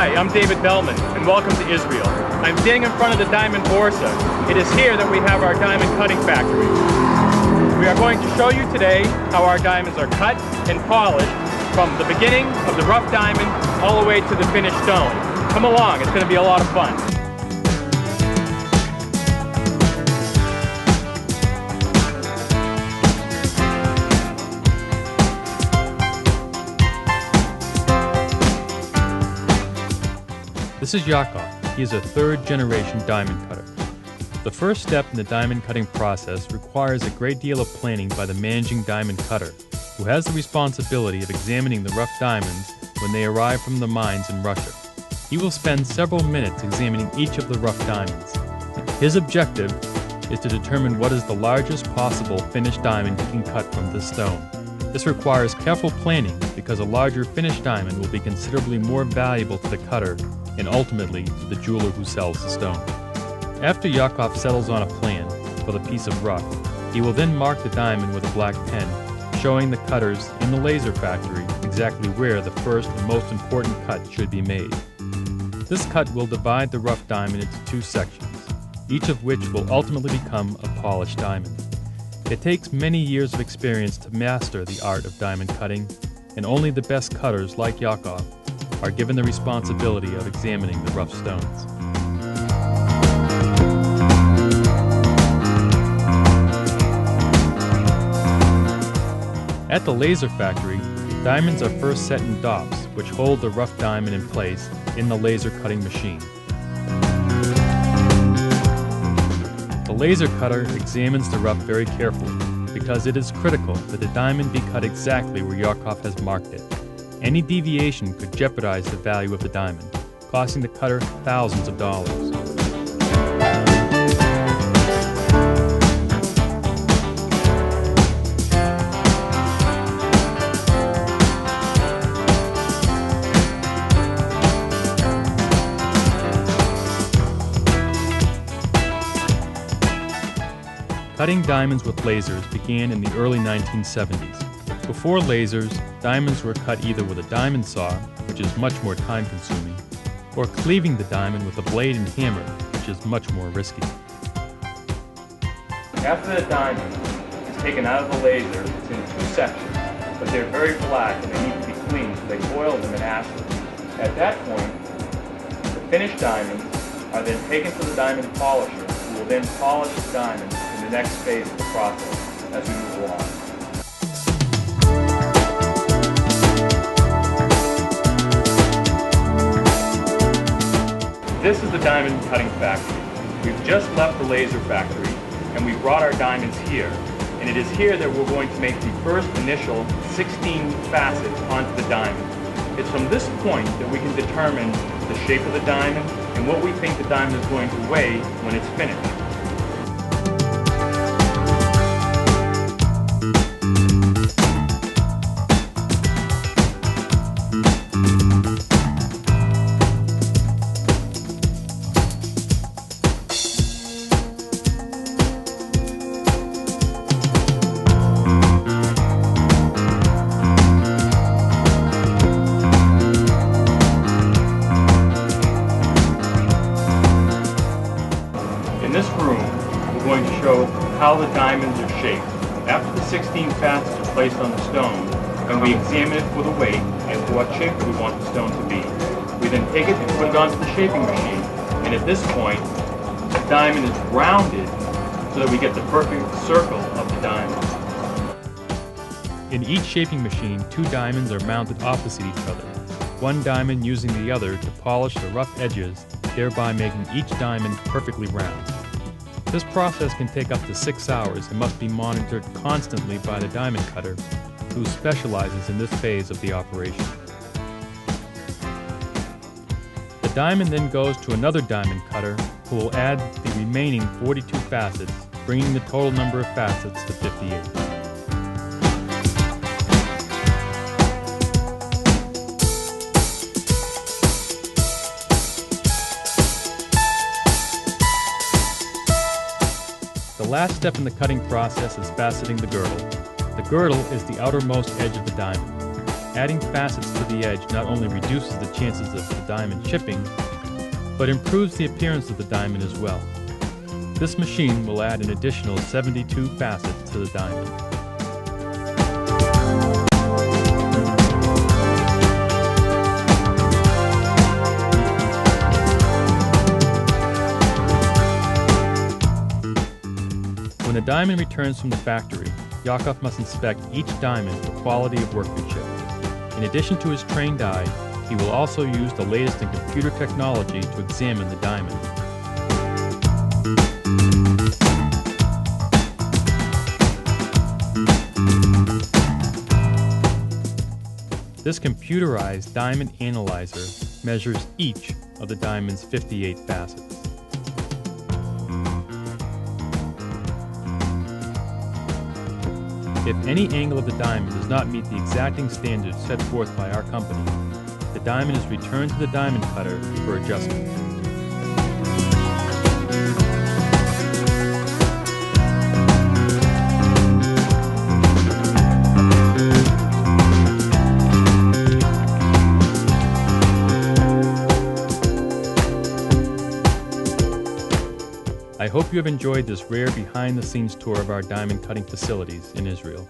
Hi, I'm David Bellman, and welcome to Israel. I'm standing in front of the Diamond Borsa. It is here that we have our diamond cutting factory. We are going to show you today how our diamonds are cut and polished from the beginning of the rough diamond all the way to the finished stone. Come along, it's going to be a lot of fun. This is Yakov. He is a third-generation diamond cutter. The first step in the diamond cutting process requires a great deal of planning by the managing diamond cutter, who has the responsibility of examining the rough diamonds when they arrive from the mines in Russia. He will spend several minutes examining each of the rough diamonds. His objective is to determine what is the largest possible finished diamond he can cut from this stone. This requires careful planning because a larger finished diamond will be considerably more valuable to the cutter and ultimately to the jeweler who sells the stone. After Yakov settles on a plan for the piece of rough, he will then mark the diamond with a black pen, showing the cutters in the laser factory exactly where the first and most important cut should be made. This cut will divide the rough diamond into two sections, each of which will ultimately become a polished diamond. It takes many years of experience to master the art of diamond cutting, and only the best cutters like Yakov are given the responsibility of examining the rough stones. At the laser factory, diamonds are first set in dops, which hold the rough diamond in place in the laser cutting machine. The laser cutter examines the rough very carefully because it is critical that the diamond be cut exactly where Yakov has marked it. Any deviation could jeopardize the value of the diamond, costing the cutter thousands of dollars. Cutting diamonds with lasers began in the early 1970s. Before lasers, diamonds were cut either with a diamond saw, which is much more time-consuming, or cleaving the diamond with a blade and hammer, which is much more risky. After the diamond is taken out of the laser, it's in two sections, but they're very black and they need to be cleaned, so they boil them in acid. At that point, the finished diamonds are then taken to the diamond polisher, who will then polish the diamond in the next phase of the process as we move along. This is the diamond cutting factory. We've just left the laser factory and we brought our diamonds here. And it is here that we're going to make the first initial 16 facets onto the diamond. It's from this point that we can determine the shape of the diamond and what we think the diamond is going to weigh when it's finished. How the diamonds are shaped. After the 16 facets are placed on the stone, and we examine it for the weight and for what shape we want the stone to be. We then take it and put it onto the shaping machine, and at this point, the diamond is rounded so that we get the perfect circle of the diamond. In each shaping machine, two diamonds are mounted opposite each other, one diamond using the other to polish the rough edges, thereby making each diamond perfectly round. This process can take up to 6 hours and must be monitored constantly by the diamond cutter, who specializes in this phase of the operation. The diamond then goes to another diamond cutter, who will add the remaining 42 facets, bringing the total number of facets to 58. The last step in the cutting process is faceting the girdle. The girdle is the outermost edge of the diamond. Adding facets to the edge not only reduces the chances of the diamond chipping, but improves the appearance of the diamond as well. This machine will add an additional 72 facets to the diamond. When the diamond returns from the factory, Yakov must inspect each diamond for quality of workmanship. In addition to his trained eye, he will also use the latest in computer technology to examine the diamond. This computerized diamond analyzer measures each of the diamond's 58 facets. If any angle of the diamond does not meet the exacting standards set forth by our company, the diamond is returned to the diamond cutter for adjustment. I hope you have enjoyed this rare behind-the-scenes tour of our diamond cutting facilities in Israel.